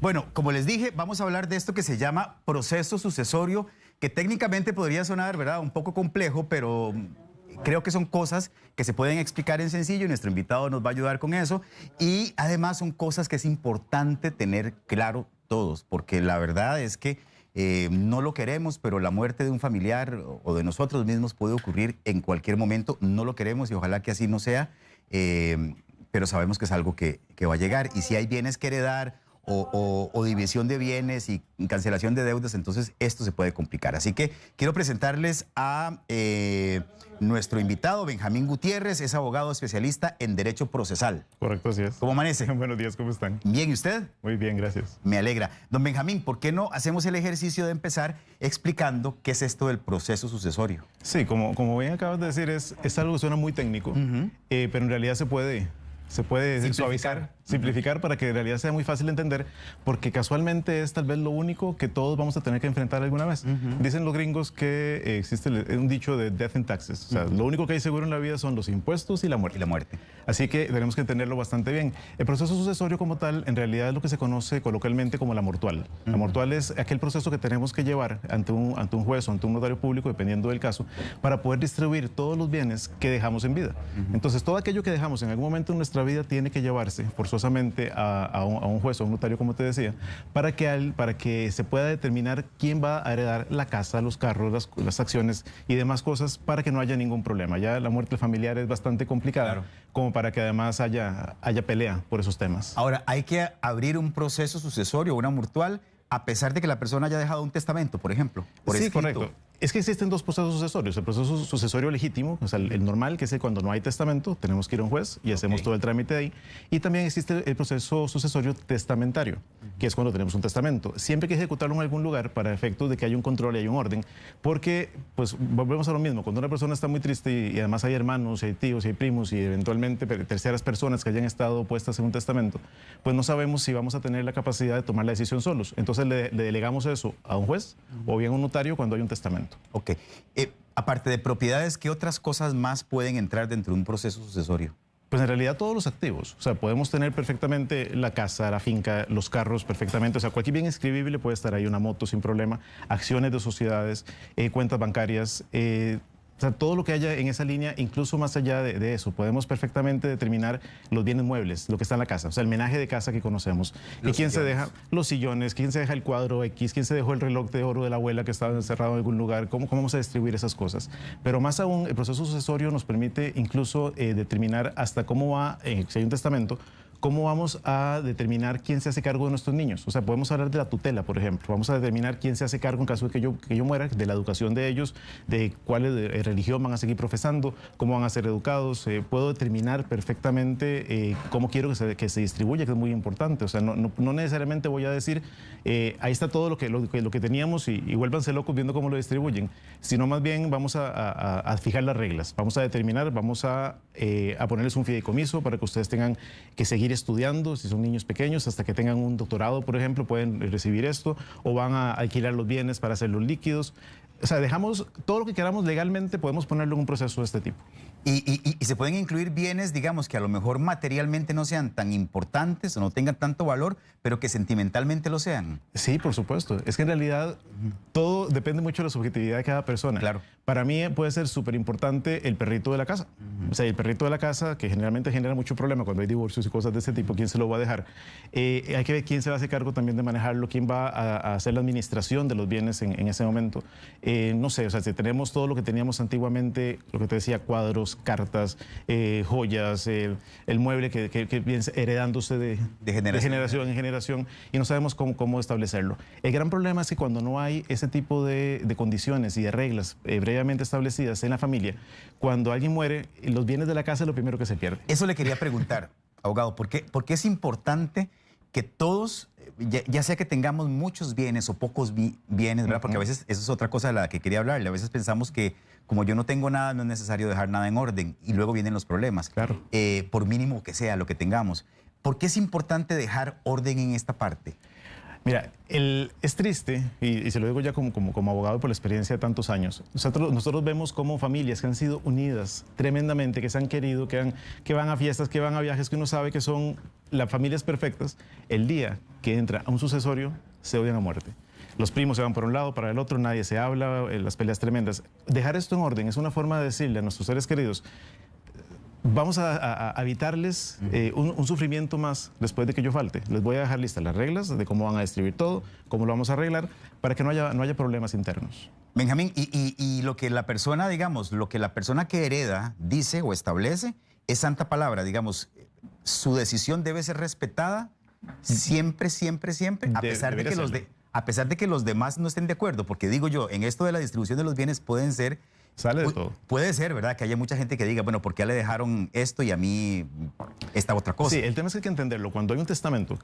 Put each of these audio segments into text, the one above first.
Bueno, como les dije, vamos a hablar de esto que se llama proceso sucesorio, que técnicamente podría sonar, ¿verdad?, un poco complejo, pero creo que son cosas que se pueden explicar en sencillo y nuestro invitado nos va a ayudar con eso. Y además son cosas que es importante tener claro todos, porque la verdad es que no lo queremos, pero la muerte de un familiar o de nosotros mismos puede ocurrir en cualquier momento. No lo queremos y ojalá que así no sea, pero sabemos que es algo que va a llegar. Y si hay bienes que heredar o división de bienes y cancelación de deudas, entonces esto se puede complicar. Así que quiero presentarles a nuestro invitado, Benjamín Gutiérrez, es abogado especialista en Derecho Procesal. Correcto, así es. ¿Cómo amanece? Buenos días, ¿cómo están? Bien, ¿y usted? Muy bien, gracias. Me alegra. Don Benjamín, ¿por qué no hacemos el ejercicio de empezar explicando qué es esto del proceso sucesorio? Sí, como bien acabas de decir, es algo que suena muy técnico, pero en realidad se puede suavizar, simplificar para que en realidad sea muy fácil de entender, porque casualmente es tal vez lo único que todos vamos a tener que enfrentar alguna vez. Dicen los gringos que existe un dicho de death and taxes, o sea, lo único que hay seguro en la vida son los impuestos y la muerte. Así que tenemos que entenderlo bastante bien. El proceso sucesorio como tal, en realidad es lo que se conoce coloquialmente como la mortual. La mortual es aquel proceso que tenemos que llevar ante un juez o ante un notario público, dependiendo del caso, para poder distribuir todos los bienes que dejamos en vida. Entonces, todo aquello que dejamos en algún momento en nuestra vida tiene que llevarse forzosamente a un juez o a un notario, como te decía, para que se pueda determinar quién va a heredar la casa, los carros, las acciones y demás cosas, para que no haya ningún problema. Ya la muerte familiar es bastante complicada, como para que además haya pelea por esos temas. Ahora, hay que abrir un proceso sucesorio, una mortual, a pesar de que la persona haya dejado un testamento, por ejemplo. Sí, correcto. Es que existen dos procesos sucesorios. El proceso sucesorio legítimo, o sea, el normal, que es cuando no hay testamento, tenemos que ir a un juez y hacemos todo el trámite de ahí. Y también existe el proceso sucesorio testamentario, que es cuando tenemos un testamento. Siempre hay que ejecutarlo en algún lugar para efectos de que haya un control y haya un orden, porque, pues, volvemos a lo mismo. Cuando una persona está muy triste y además hay hermanos, hay tíos, hay primos y eventualmente terceras personas que hayan estado puestas en un testamento, pues no sabemos si vamos a tener la capacidad de tomar la decisión solos. Entonces le delegamos eso a un juez o bien a un notario cuando hay un testamento. Ok. Aparte de propiedades, ¿qué otras cosas más pueden entrar dentro de un proceso sucesorio? Pues en realidad todos los activos. O sea, podemos tener perfectamente la casa, la finca, los carros perfectamente. O sea, cualquier bien inscribible puede estar ahí, una moto sin problema, acciones de sociedades, cuentas bancarias, o sea, todo lo que haya en esa línea, incluso más allá de eso, podemos perfectamente determinar los bienes muebles, lo que está en la casa, o sea, el menaje de casa que conocemos. Y quién se deja los sillones, quién se deja el cuadro X, quién se dejó el reloj de oro de la abuela que estaba encerrado en algún lugar, cómo vamos a distribuir esas cosas. Pero más aún, el proceso sucesorio nos permite incluso determinar hasta cómo va, si hay un testamento, cómo vamos a determinar quién se hace cargo de nuestros niños. O sea, podemos hablar de la tutela, por ejemplo. Vamos a determinar quién se hace cargo en caso de que yo muera, de la educación de ellos, de cuál religión van a seguir profesando, cómo van a ser educados. Puedo determinar perfectamente cómo quiero que se distribuya, que es muy importante. O sea, no necesariamente voy a decir, ahí está todo lo que teníamos y vuélvanse locos viendo cómo lo distribuyen, sino más bien vamos a fijar las reglas. Vamos a determinar, vamos a ponerles un fideicomiso para que ustedes tengan que seguir estudiando, si son niños pequeños, hasta que tengan un doctorado, por ejemplo, pueden recibir esto, o van a alquilar los bienes para hacerlos líquidos. O sea, dejamos todo lo que queramos legalmente, podemos ponerlo en un proceso de este tipo. Y se pueden incluir bienes, digamos, que a lo mejor materialmente no sean tan importantes o no tengan tanto valor, pero que sentimentalmente lo sean. Sí, por supuesto. Es que en realidad todo depende mucho de la subjetividad de cada persona. Claro. Para mí puede ser súper importante el perrito de la casa. O sea, el perrito de la casa, que generalmente genera mucho problema cuando hay divorcios y cosas de ese tipo, ¿quién se lo va a dejar? Hay que ver quién se va a hacer cargo también de manejarlo, quién va a hacer la administración de los bienes en ese momento. No sé, o sea, si tenemos todo lo que teníamos antiguamente, lo que te decía, cuadros, cartas, joyas, el mueble que viene heredándose de generación en generación y no sabemos cómo establecerlo. El gran problema es que cuando no hay ese tipo de condiciones y de reglas previamente establecidas en la familia, cuando alguien muere, los bienes de la casa es lo primero que se pierde. Eso le quería preguntar, abogado, ¿por qué es importante que todos, ya sea que tengamos muchos bienes o pocos bienes, ¿verdad? Porque a veces, eso es otra cosa de la que quería hablarle, a veces pensamos que como yo no tengo nada, no es necesario dejar nada en orden y luego vienen los problemas, claro. Por mínimo que sea lo que tengamos. ¿Por qué es importante dejar orden en esta parte? Mira, es triste, y se lo digo ya como abogado por la experiencia de tantos años, nosotros vemos como familias que han sido unidas tremendamente, que se han querido, que van a fiestas, que van a viajes, que uno sabe que son las familias perfectas, el día que entra a un sucesorio se odian a muerte. Los primos se van por un lado, para el otro, nadie se habla, las peleas tremendas. Dejar esto en orden es una forma de decirle a nuestros seres queridos, vamos a evitarles un sufrimiento más después de que yo falte. Les voy a dejar listas las reglas de cómo van a distribuir todo, cómo lo vamos a arreglar, para que no haya problemas internos. Benjamín, y lo que la persona, digamos, lo que la persona que hereda dice o establece es santa palabra, digamos, su decisión debe ser respetada siempre, siempre, siempre, a pesar de que los demás no estén de acuerdo, porque digo yo, en esto de la distribución de los bienes pueden ser... Sale de todo. Puede ser, ¿verdad? Que haya mucha gente que diga, bueno, ¿por qué le dejaron esto y a mí esta otra cosa? Sí, el tema es que hay que entenderlo. Cuando hay un testamento,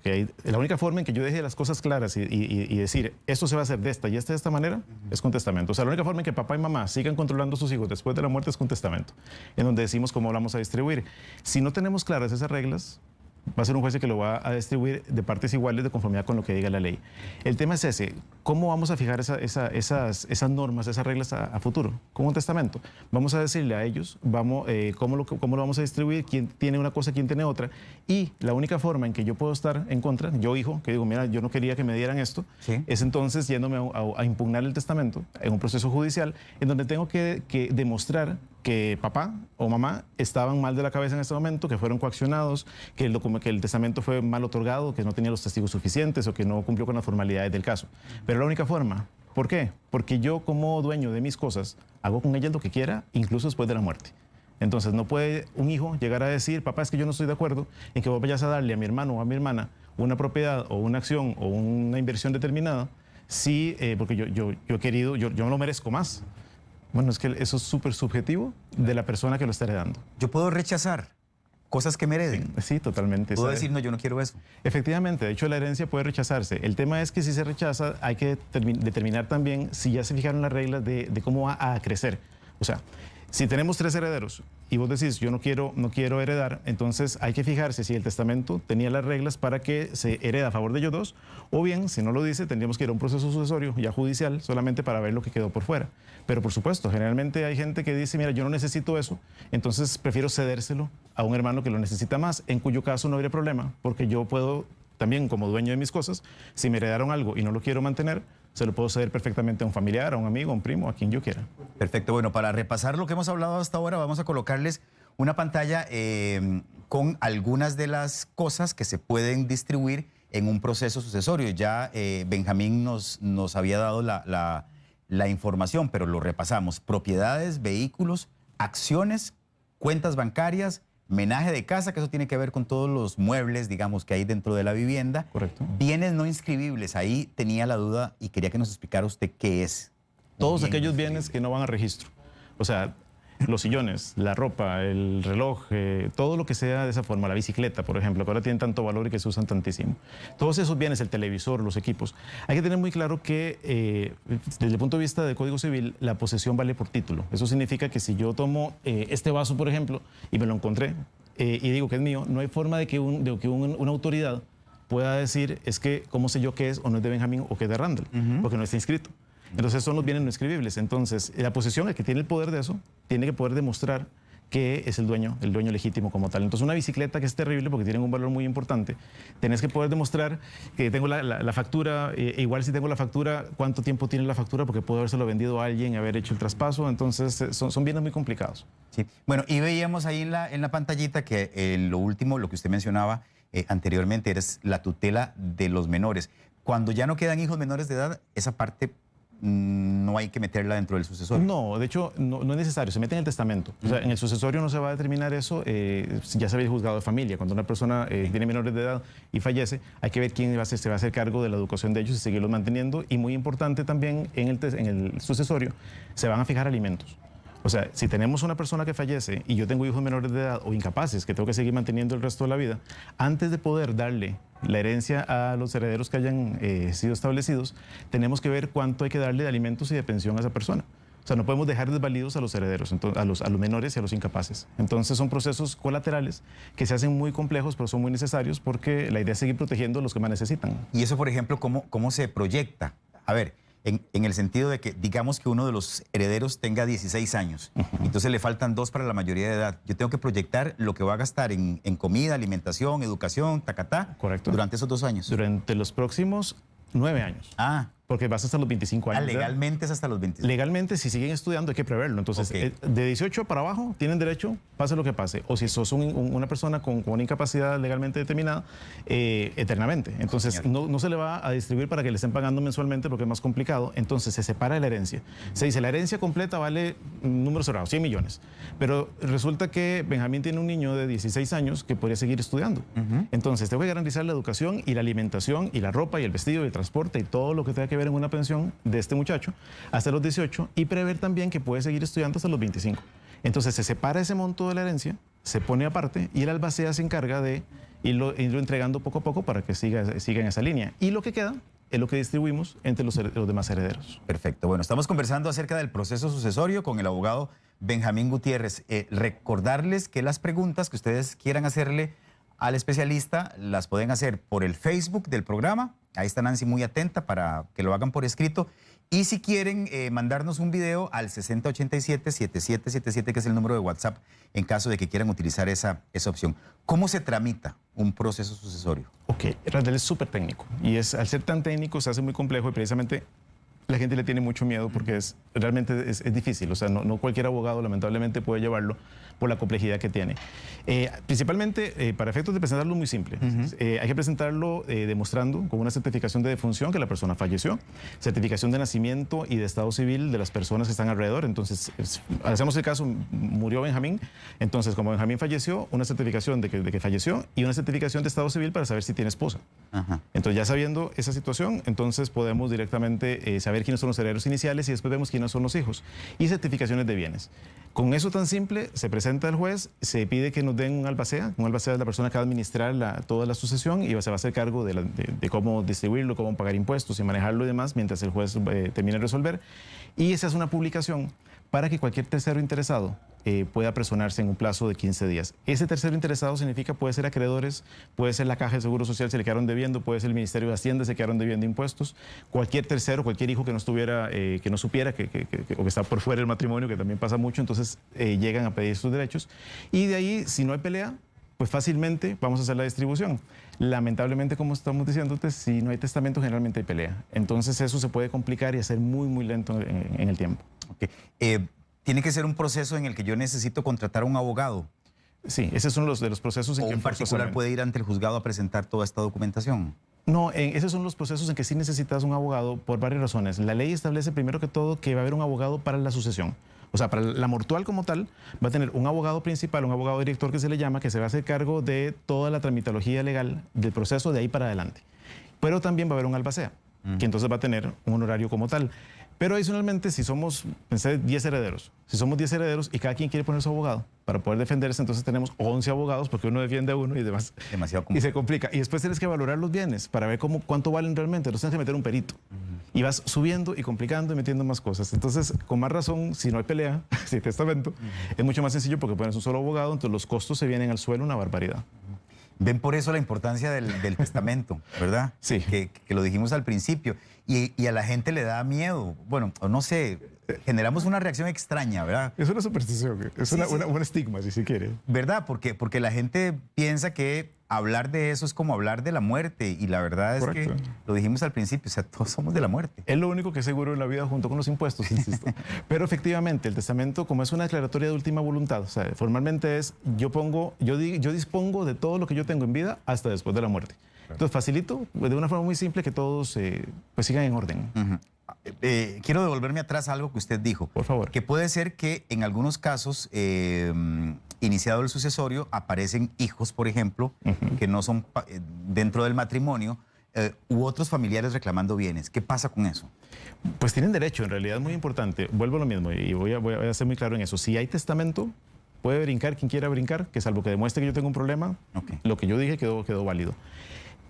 la única forma en que yo deje las cosas claras y decir, esto se va a hacer de esta y esta de esta manera, es con testamento. O sea, la única forma en que papá y mamá sigan controlando a sus hijos después de la muerte es con testamento, en donde decimos cómo vamos a distribuir. Si no tenemos claras esas reglas, va a ser un juez que lo va a distribuir de partes iguales de conformidad con lo que diga la ley. El tema es ese, ¿cómo vamos a fijar esas normas, esas reglas a futuro? Con un testamento. Vamos a decirle a ellos cómo lo vamos a distribuir, quién tiene una cosa, quién tiene otra, y la única forma en que yo puedo estar en contra, yo hijo, que digo, mira, yo no quería que me dieran esto, ¿sí? Es entonces yéndome a impugnar el testamento en un proceso judicial en donde tengo que demostrar que papá o mamá estaban mal de la cabeza en este momento, que fueron coaccionados, que el testamento fue mal otorgado, que no tenía los testigos suficientes o que no cumplió con las formalidades del caso. Pero la única forma, ¿por qué? Porque yo como dueño de mis cosas hago con ellas lo que quiera, incluso después de la muerte. Entonces no puede un hijo llegar a decir, papá, es que yo no estoy de acuerdo en que vos vayas a darle a mi hermano o a mi hermana una propiedad o una acción o una inversión determinada, sí, porque yo he querido, yo me lo merezco más. Bueno, es que eso es súper subjetivo de la persona que lo está heredando. Yo puedo rechazar cosas que me hereden. Sí, totalmente. Puedo decir, no, yo no quiero eso. Efectivamente, de hecho la herencia puede rechazarse. El tema es que si se rechaza hay que determinar también si ya se fijaron las reglas de cómo va a crecer. O sea, si tenemos 3 herederos y vos decís, yo no quiero heredar, entonces hay que fijarse si el testamento tenía las reglas para que se hereda a favor de ellos dos, o bien, si no lo dice, tendríamos que ir a un proceso sucesorio, ya judicial, solamente para ver lo que quedó por fuera. Pero por supuesto, generalmente hay gente que dice, mira, yo no necesito eso, entonces prefiero cedérselo a un hermano que lo necesita más, en cuyo caso no habría problema, porque yo puedo también, como dueño de mis cosas, si me heredaron algo y no lo quiero mantener, se lo puedo ceder perfectamente a un familiar, a un amigo, a un primo, a quien yo quiera. Perfecto. Bueno, para repasar lo que hemos hablado hasta ahora, vamos a colocarles una pantalla con algunas de las cosas que se pueden distribuir en un proceso sucesorio. Ya Benjamín nos había dado la información, pero lo repasamos. Propiedades, vehículos, acciones, cuentas bancarias, menaje de casa, que eso tiene que ver con todos los muebles, digamos, que hay dentro de la vivienda. Correcto. Bienes no inscribibles, ahí tenía la duda y quería que nos explicara usted qué es. Todos aquellos bienes que no van a registro. O sea, los sillones, la ropa, el reloj, todo lo que sea de esa forma, la bicicleta, por ejemplo, que ahora tienen tanto valor y que se usan tantísimo. Todos esos bienes, el televisor, los equipos. Hay que tener muy claro que desde el punto de vista del Código Civil, la posesión vale por título. Eso significa que si yo tomo este vaso, por ejemplo, y me lo encontré y digo que es mío, no hay forma de que una autoridad pueda decir, es que cómo sé yo qué es o no es de Benjamín o qué es de Randall, porque no está inscrito. Entonces son los bienes no inscribibles. Entonces la posesión, el que tiene el poder de eso, tiene que poder demostrar que es el dueño legítimo como tal. Entonces una bicicleta que es terrible porque tienen un valor muy importante, tenés que poder demostrar que tengo la factura, igual si tengo la factura, cuánto tiempo tiene la factura porque puedo habérselo vendido a alguien y haber hecho el traspaso. Entonces son bienes muy complicados. Sí. Bueno, y veíamos ahí en la pantallita que lo último, lo que usted mencionaba anteriormente, es la tutela de los menores. Cuando ya no quedan hijos menores de edad, esa parte no hay que meterla dentro del sucesorio. No, de hecho, no es necesario, se mete en el testamento. O sea, en el sucesorio no se va a determinar eso, ya se ve el juzgado de familia. Cuando una persona tiene menores de edad y fallece, hay que ver quién se va a hacer cargo de la educación de ellos y seguirlos manteniendo. Y muy importante también, en el sucesorio, se van a fijar alimentos. O sea, si tenemos una persona que fallece y yo tengo hijos menores de edad o incapaces que tengo que seguir manteniendo el resto de la vida, antes de poder darle la herencia a los herederos que hayan sido establecidos, tenemos que ver cuánto hay que darle de alimentos y de pensión a esa persona. O sea, no podemos dejar desvalidos a los herederos, a los menores y a los incapaces. Entonces son procesos colaterales que se hacen muy complejos, pero son muy necesarios porque la idea es seguir protegiendo a los que más necesitan. Y eso, por ejemplo, ¿cómo se proyecta? A ver, en el sentido de que digamos que uno de los herederos tenga 16 años, entonces le faltan 2 para la mayoría de edad. Yo tengo que proyectar lo que va a gastar en comida, alimentación, educación, tacatá, Correcto. durante esos 2 años. Durante los próximos 9 años. Ah, Porque vas hasta los 25 años. legalmente es hasta los 25. Legalmente, si siguen estudiando, hay que preverlo. Entonces, Ok. De 18 para abajo, tienen derecho, pase lo que pase. O si sos una persona con una incapacidad legalmente determinada, eternamente. Entonces, señor. no se le va a distribuir para que le estén pagando mensualmente porque es más complicado. Entonces, se separa de la herencia. Se dice, la herencia completa vale, número cerrado, 100 millones. Pero resulta que Benjamín tiene un niño de 16 años que podría seguir estudiando. Entonces, tengo que garantizar la educación y la alimentación y la ropa y el vestido y el transporte y todo lo que tenga que ver en una pensión de este muchacho hasta los 18 y prever también que puede seguir estudiando hasta los 25. Entonces se separa ese monto de la herencia, se pone aparte y el albacea se encarga de irlo entregando poco a poco para que siga en esa línea. Y lo que queda es lo que distribuimos entre los demás herederos. Perfecto. Bueno, estamos conversando acerca del proceso sucesorio con el abogado Benjamín Gutiérrez. Recordarles que las preguntas que ustedes quieran hacerle al especialista las pueden hacer por el Facebook del programa. Ahí está Nancy muy atenta para que lo hagan por escrito. Y si quieren mandarnos un video al 6087-7777, que es el número de WhatsApp, en caso de que quieran utilizar esa opción. ¿Cómo se tramita un proceso sucesorio? Ok, Randall es súper técnico y al ser tan técnico se hace muy complejo y precisamente la gente le tiene mucho miedo porque realmente es difícil. O sea, no cualquier abogado lamentablemente puede llevarlo por la complejidad que tiene. Principalmente, para efectos de presentarlo muy simple. Hay que presentarlo demostrando con una certificación de defunción que la persona falleció, certificación de nacimiento y de estado civil de las personas que están alrededor. Entonces, hacemos el caso, murió Benjamín. Entonces, como Benjamín falleció, una certificación de que falleció y una certificación de estado civil para saber si tiene esposa. Entonces, ya sabiendo esa situación, entonces podemos directamente saber quiénes son los herederos iniciales y después vemos quiénes son los hijos. Y certificaciones de bienes. Con eso tan simple, se presenta al juez, se pide que nos den un albacea. Un albacea es la persona que va a administrar toda la sucesión y se va a hacer cargo de cómo distribuirlo, cómo pagar impuestos y manejarlo y demás mientras el juez termine de resolver. Y esa es una publicación para que cualquier tercero interesado pueda personarse en un plazo de 15 días. Ese tercero interesado significa puede ser acreedores, puede ser la Caja de Seguro Social, se le quedaron debiendo, puede ser el Ministerio de Hacienda, se quedaron debiendo impuestos, cualquier tercero, cualquier hijo que no estuviera, que no supiera o que está por fuera del matrimonio, que también pasa mucho, entonces llegan a pedir sus derechos. Y de ahí, si no hay pelea, pues fácilmente vamos a hacer la distribución. Lamentablemente, como estamos diciéndote, si no hay testamento, generalmente hay pelea. Entonces eso se puede complicar y hacer muy, muy lento en el tiempo. Okay. ¿Tiene que ser un proceso en el que yo necesito contratar a un abogado? Sí, ese es uno de los procesos en ¿O que un particular puede ir ante el juzgado a presentar toda esta documentación? No, esos son los procesos en que sí necesitas un abogado por varias razones. La ley establece primero que todo que va a haber un abogado para la sucesión. O sea, para la mortual como tal, va a tener un abogado principal, un abogado director que se le llama, que se va a hacer cargo de toda la tramitología legal del proceso de ahí para adelante. Pero también va a haber un albacea, que entonces va a tener un honorario como tal. Pero adicionalmente, si somos, pensé, 10 herederos, si somos 10 herederos y cada quien quiere poner su abogado para poder defenderse, entonces tenemos 11 abogados porque uno defiende a uno y demás. Demasiado Y complejo. se complica. Y después tienes que valorar los bienes para ver cuánto valen realmente. Entonces tienes que meter un perito. Y vas subiendo y complicando y metiendo más cosas. Entonces, con más razón, si no hay pelea, si hay testamento, es mucho más sencillo porque pones un solo abogado, entonces los costos se vienen al suelo, una barbaridad. Ven por eso la importancia del testamento, ¿verdad? Sí. Que lo dijimos al principio. Y a la gente le da miedo. Bueno, no sé, generamos una reacción extraña, ¿verdad? Es una superstición, es Sí, sí. un estigma, si se quiere. ¿Verdad? Porque la gente piensa que hablar de eso es como hablar de la muerte. Y la verdad es Correcto. que lo dijimos al principio, o sea, todos somos de la muerte. Es lo único que es seguro en la vida junto con los impuestos, insisto. Pero efectivamente, el testamento, como es una declaratoria de última voluntad, o sea, formalmente es, yo dispongo de todo lo que yo tengo en vida hasta después de la muerte. Entonces, facilito de una forma muy simple que todos pues sigan en orden. Quiero devolverme atrás a algo que usted dijo. Por favor. Que puede ser que en algunos casos, iniciado el sucesorio, aparecen hijos, por ejemplo, que no son dentro del matrimonio, u otros familiares reclamando bienes. ¿Qué pasa con eso? Pues tienen derecho, en realidad es muy importante. Vuelvo a lo mismo y voy a ser muy claro en eso. Si hay testamento, puede brincar quien quiera brincar, que salvo que demuestre que yo tengo un problema, Ok. lo que yo dije quedó válido.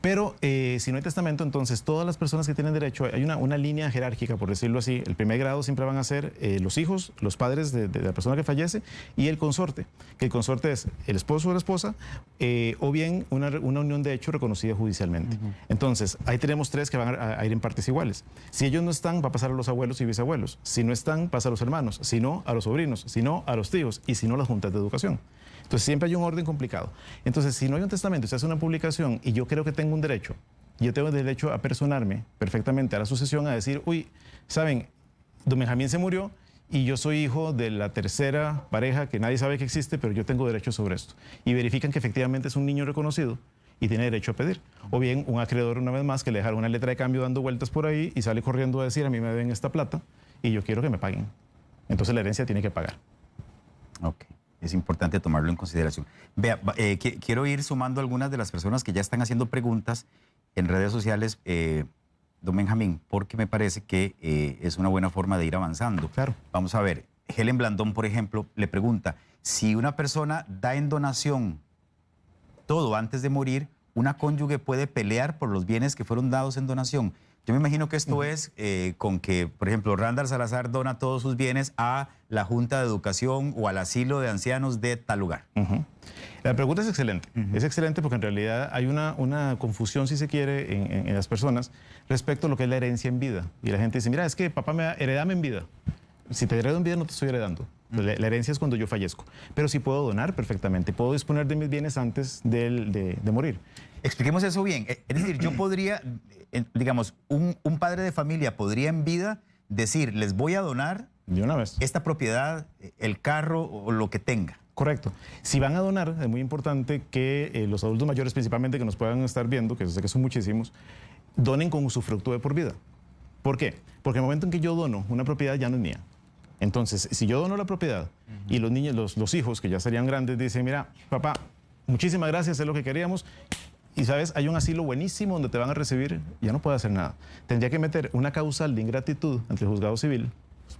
Pero si no hay testamento, entonces todas las personas que tienen derecho, hay una línea jerárquica, por decirlo así. El primer grado siempre van a ser los hijos, los padres de la persona que fallece y el consorte, que el consorte es el esposo o la esposa o bien una unión de hecho reconocida judicialmente. Entonces, ahí tenemos tres que van a ir en partes iguales. Si ellos no están, va a pasar a los abuelos y bisabuelos. Si no están, pasa a los hermanos. Si no, a los sobrinos. Si no, a los tíos. Y si no, las juntas de educación. Entonces siempre hay un orden complicado. Entonces, si no hay un testamento, se hace una publicación y yo creo que tengo un derecho, yo tengo el derecho a personarme perfectamente a la sucesión, a decir, uy, saben, don Benjamín se murió y yo soy hijo de la tercera pareja que nadie sabe que existe, pero yo tengo derecho sobre esto. Y verifican que efectivamente es un niño reconocido y tiene derecho a pedir. O bien un acreedor, una vez más, que le dejaron una letra de cambio dando vueltas por ahí y sale corriendo a decir, a mí me deben esta plata y yo quiero que me paguen. Entonces la herencia tiene que pagar. Ok. Es importante tomarlo en consideración. Vea, quiero ir sumando algunas de las personas que ya están haciendo preguntas en redes sociales, don Benjamín, porque me parece que es una buena forma de ir avanzando. Claro. Vamos a ver, Helen Blandón, por ejemplo, le pregunta, si una persona da en donación todo antes de morir, ¿una cónyuge puede pelear por los bienes que fueron dados en donación? Yo me imagino que esto es con que, por ejemplo, Randall Salazar dona todos sus bienes a la Junta de Educación o al asilo de ancianos de tal lugar. La pregunta es excelente. Es excelente porque en realidad hay una confusión, si se quiere, en las personas respecto a lo que es la herencia en vida. Y la gente dice, mira, es que papá heredame en vida. Si te heredo en vida no te estoy heredando. La herencia es cuando yo fallezco. Pero sí puedo donar perfectamente. Puedo disponer de mis bienes antes de morir. Expliquemos eso bien. Es decir, yo podría, digamos, un padre de familia podría en vida decir, les voy a donar de una vez esta propiedad, el carro o lo que tenga. Correcto. Si van a donar, es muy importante que los adultos mayores principalmente que nos puedan estar viendo, que sé que son muchísimos, donen con usufructo de por vida. ¿Por qué? Porque el momento en que yo dono una propiedad ya no es mía. Entonces, si yo dono la propiedad y los niños, los hijos que ya serían grandes dicen, mira, papá, muchísimas gracias, es lo que queríamos. Y sabes, hay un asilo buenísimo donde te van a recibir, ya no puedo hacer nada. Tendría que meter una causal de ingratitud ante el juzgado civil,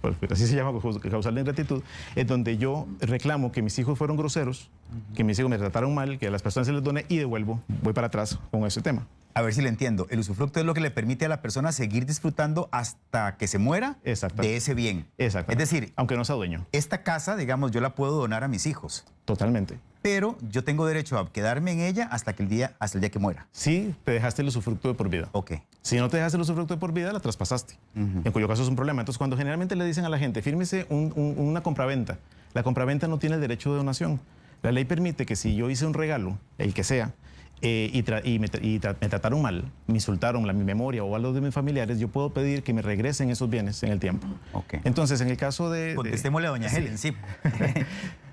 pues así se llama, causal de ingratitud, en donde yo reclamo que mis hijos fueron groseros, que mis hijos me trataron mal, que a las personas se les doné y devuelvo, voy para atrás con ese tema. A ver si le entiendo. El usufructo es lo que le permite a la persona seguir disfrutando hasta que se muera de ese bien. Exacto. Es decir, aunque no sea dueño. Esta casa, digamos, yo la puedo donar a mis hijos. Totalmente. Pero yo tengo derecho a quedarme en ella hasta el día que muera. Sí, te dejaste el usufructo de por vida. Ok. Si no te dejaste el usufructo de por vida, la traspasaste. En cuyo caso es un problema. Entonces, cuando generalmente le dicen a la gente, fírmese una compraventa, la compraventa no tiene el derecho de donación. La ley permite que si yo hice un regalo, el que sea, me trataron mal, me insultaron mi memoria o algo de mis familiares, yo puedo pedir que me regresen esos bienes en el tiempo. Okay. Entonces, en el caso de... Contestémosle a doña Helen, sí.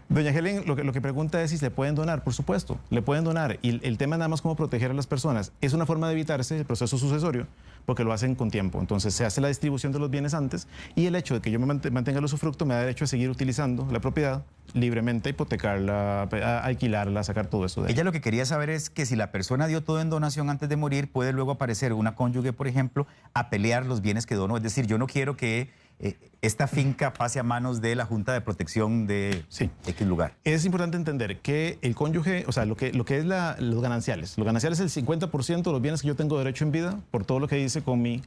Doña Helen lo que pregunta es si le pueden donar. Por supuesto, le pueden donar. Y el tema nada más como proteger a las personas. Es una forma de evitarse el proceso sucesorio porque lo hacen con tiempo. Entonces se hace la distribución de los bienes antes y el hecho de que yo me mantenga el usufructo me da derecho a seguir utilizando la propiedad libremente, hipotecarla, alquilarla, sacar todo eso de ahí. Ella lo que quería saber es que si la persona dio todo en donación antes de morir, puede luego aparecer una cónyuge, por ejemplo, a pelear los bienes que donó. Es decir, yo no quiero que esta finca pase a manos de la Junta de Protección de X lugar. Es importante entender que el cónyuge, o sea, lo que es los gananciales es el 50% de los bienes que yo tengo derecho en vida por todo lo que hice con mi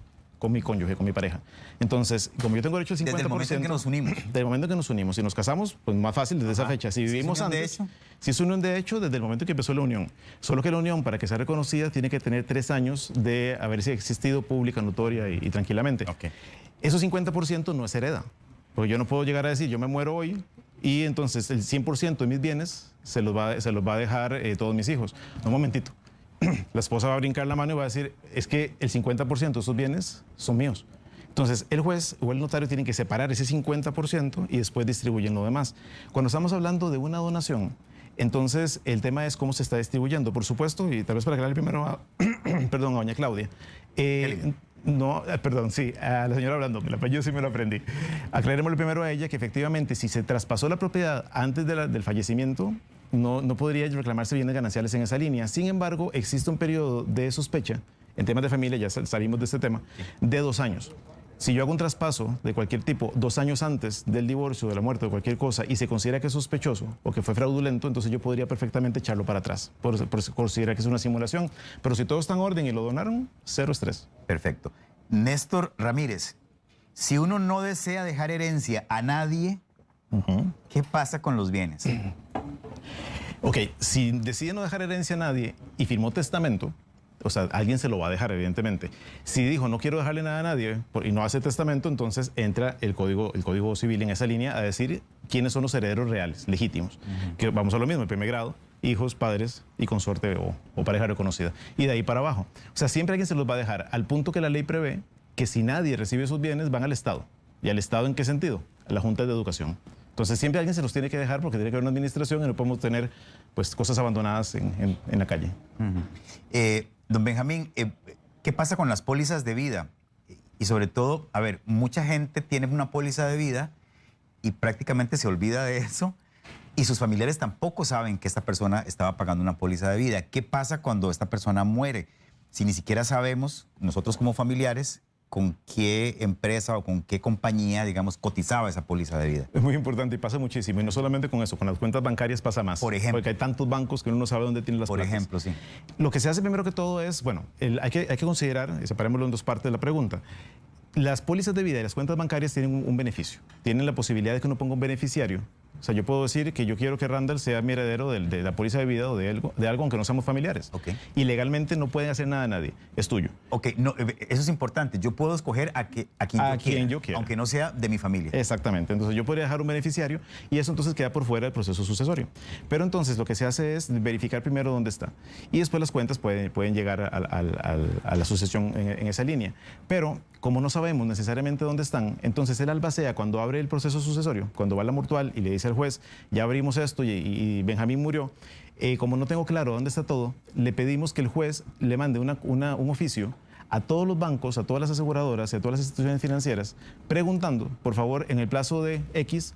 cónyuge, con mi pareja. Entonces, como yo tengo derecho al 50%... Desde el momento en que nos unimos. Desde el momento en que nos unimos. Si nos casamos, pues más fácil desde esa fecha. Si vivimos antes... Si es unión de hecho, desde el momento en que empezó la unión. Solo que la unión, para que sea reconocida, tiene que tener 3 años de haberse existido pública, notoria y tranquilamente. Okay. Esos 50% no es hereda. Porque yo no puedo llegar a decir, yo me muero hoy y entonces el 100% de mis bienes se los va a dejar todos mis hijos. No, un momentito. La esposa va a brincar la mano y va a decir, es que el 50% de esos bienes son míos. Entonces, el juez o el notario tienen que separar ese 50% y después distribuyen lo demás. Cuando estamos hablando de una donación, entonces el tema es cómo se está distribuyendo. Por supuesto, y tal vez para aclarar primero a, perdón, a doña Claudia. No, perdón, sí, a la señora hablando, yo sí me lo aprendí. Aclarémosle primero a ella que efectivamente si se traspasó la propiedad antes del fallecimiento, no podría reclamarse bienes gananciales en esa línea. Sin embargo, existe un periodo de sospecha, en temas de familia, ya salimos de este tema, de 2 años. Si yo hago un traspaso de cualquier tipo 2 años antes del divorcio, de la muerte o cualquier cosa, y se considera que es sospechoso o que fue fraudulento, entonces yo podría perfectamente echarlo para atrás, por considerar que es una simulación. Pero si todo está en orden y lo donaron, cero estrés. Perfecto. Néstor Ramírez, si uno no desea dejar herencia a nadie, ¿qué pasa con los bienes? Ok, si decide no dejar herencia a nadie y firmó testamento, o sea, alguien se lo va a dejar, evidentemente. Si dijo, no quiero dejarle nada a nadie y no hace testamento, entonces entra el código civil en esa línea a decir quiénes son los herederos reales, legítimos. Que vamos a lo mismo, el primer grado, hijos, padres y consorte o pareja reconocida. Y de ahí para abajo. O sea, siempre alguien se los va a dejar, al punto que la ley prevé que si nadie recibe esos bienes, van al Estado. ¿Y al Estado en qué sentido? A la Junta de Educación. Entonces siempre alguien se los tiene que dejar porque tiene que haber una administración y no podemos tener pues, cosas abandonadas en la calle. Don Benjamín, ¿qué pasa con las pólizas de vida? Y sobre todo, a ver, mucha gente tiene una póliza de vida y prácticamente se olvida de eso y sus familiares tampoco saben que esta persona estaba pagando una póliza de vida. ¿Qué pasa cuando esta persona muere? Si ni siquiera sabemos, nosotros como familiares, con qué empresa o con qué compañía, digamos, cotizaba esa póliza de vida. Es muy importante y pasa muchísimo. Y no solamente con eso, con las cuentas bancarias pasa más. Por ejemplo. Porque hay tantos bancos que uno no sabe dónde tienen las Por platas. ejemplo, sí. Lo que se hace primero que todo es, bueno, hay que considerar, y separémoslo en dos partes de la pregunta. Las pólizas de vida y las cuentas bancarias tienen un beneficio. Tienen la posibilidad de que uno ponga un beneficiario. O sea, yo puedo decir que yo quiero que Randall sea mi heredero de la póliza de vida o de algo aunque no seamos familiares. Okay. Y legalmente no pueden hacer nada a nadie. Es tuyo. Ok, no, eso es importante. Yo puedo escoger a quien yo quiera, aunque no sea de mi familia. Exactamente. Entonces yo podría dejar un beneficiario y eso entonces queda por fuera del proceso sucesorio. Pero entonces lo que se hace es verificar primero dónde está. Y después las cuentas pueden llegar a la sucesión en esa línea. Pero como no sabemos necesariamente dónde están, entonces el albacea cuando abre el proceso sucesorio, cuando va a la mortual y le dice al juez, ya abrimos esto y Benjamín murió, como no tengo claro dónde está todo, le pedimos que el juez le mande un oficio a todos los bancos, a todas las aseguradoras y a todas las instituciones financieras, preguntando, por favor, en el plazo de X,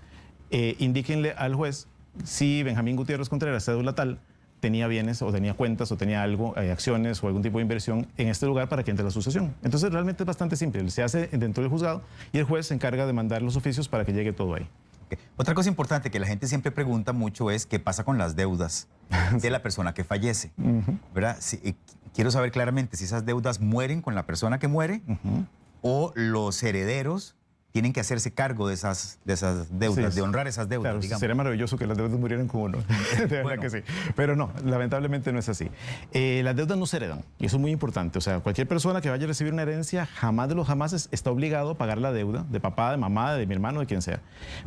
indíquenle al juez si Benjamín Gutiérrez Contreras, cédula tal, tenía bienes o tenía cuentas o tenía algo, acciones o algún tipo de inversión en este lugar para que entre la sucesión. Entonces realmente es bastante simple, se hace dentro del juzgado y el juez se encarga de mandar los oficios para que llegue todo ahí. Okay. Otra cosa importante que la gente siempre pregunta mucho es qué pasa con las deudas de la persona que fallece, ¿verdad? Quiero saber claramente si esas deudas mueren con la persona que muere o los herederos tienen que hacerse cargo de esas deudas, de honrar esas deudas, claro, digamos. Sería maravilloso que las deudas murieran con uno, de verdad Bueno. que sí. Pero no, lamentablemente no es así. Las deudas no se heredan, y eso es muy importante. O sea, cualquier persona que vaya a recibir una herencia, jamás de los jamases está obligado a pagar la deuda de papá, de mamá, de mi hermano, de quien sea.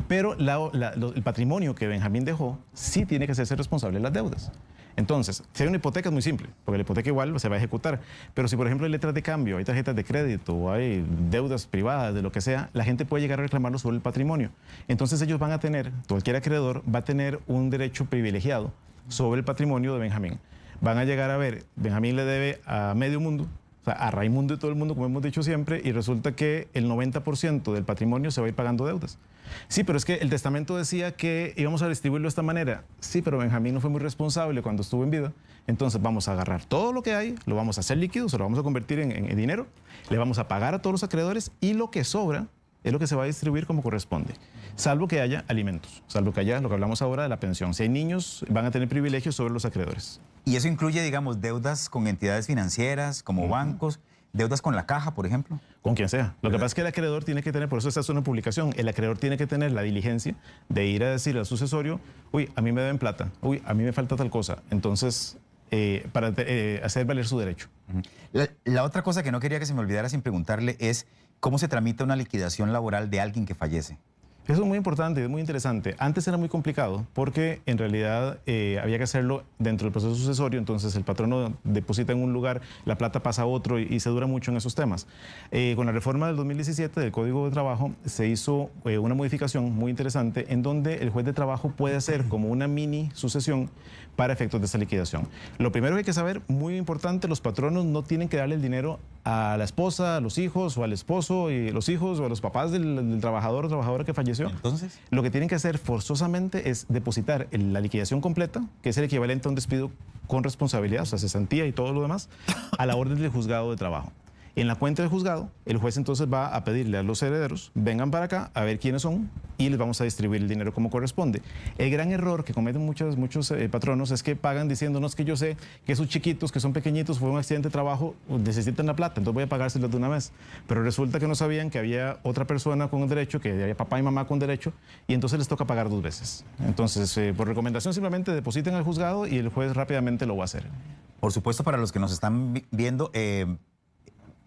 Pero el patrimonio que Benjamín dejó sí tiene que hacerse responsable de las deudas. Entonces, si hay una hipoteca es muy simple, porque la hipoteca igual se va a ejecutar. Pero si, por ejemplo, hay letras de cambio, hay tarjetas de crédito, o hay deudas privadas, de lo que sea, la gente puede llegar a reclamarlo sobre el patrimonio. Entonces ellos van a tener, cualquier acreedor va a tener un derecho privilegiado sobre el patrimonio de Benjamín. Van a llegar a ver, Benjamín le debe a medio mundo, o sea, a Raimundo y todo el mundo, como hemos dicho siempre, y resulta que el 90% del patrimonio se va a ir pagando deudas. Sí, pero es que el testamento decía que íbamos a distribuirlo de esta manera. Sí, pero Benjamín no fue muy responsable cuando estuvo en vida. Entonces vamos a agarrar todo lo que hay, lo vamos a hacer líquido, se lo vamos a convertir en dinero, le vamos a pagar a todos los acreedores y lo que sobra es lo que se va a distribuir como corresponde, salvo que haya alimentos, salvo que haya lo que hablamos ahora de la pensión. Si hay niños, van a tener privilegios sobre los acreedores. Y eso incluye, digamos, deudas con entidades financieras, como bancos, deudas con la caja, por ejemplo. Con quien sea. Lo que pasa es que el acreedor tiene que tener, por eso esta es una publicación, el acreedor tiene que tener la diligencia de ir a decir al sucesorio, uy, a mí me deben plata, uy, a mí me falta tal cosa. Entonces, para hacer valer su derecho. La otra cosa que no quería que se me olvidara sin preguntarle es cómo se tramita una liquidación laboral de alguien que fallece. Eso es muy importante, es muy interesante. Antes era muy complicado porque en realidad había que hacerlo dentro del proceso sucesorio, entonces el patrono deposita en un lugar, la plata pasa a otro y se dura mucho en esos temas. Con la reforma del 2017 del Código de Trabajo se hizo una modificación muy interesante en donde el juez de trabajo puede hacer como una mini sucesión para efectos de esta liquidación. Lo primero que hay que saber, muy importante, los patronos no tienen que darle el dinero a la esposa, a los hijos o al esposo y los hijos o a los papás del trabajador o trabajadora que falleció. Entonces, lo que tienen que hacer forzosamente es depositar la liquidación completa, que es el equivalente a un despido con responsabilidad, o sea, cesantía y todo lo demás, a la orden del juzgado de trabajo. En la cuenta del juzgado, el juez entonces va a pedirle a los herederos, vengan para acá a ver quiénes son y les vamos a distribuir el dinero como corresponde. El gran error que cometen muchos patronos es que pagan diciendo, no, es que yo sé que esos chiquitos, que son pequeñitos, fue un accidente de trabajo, necesitan la plata, entonces voy a pagárselos de una vez. Pero resulta que no sabían que había otra persona con un derecho, que había papá y mamá con derecho, y entonces les toca pagar 2 veces. Entonces, por recomendación, simplemente depositen al juzgado y el juez rápidamente lo va a hacer. Por supuesto, para los que nos están viendo,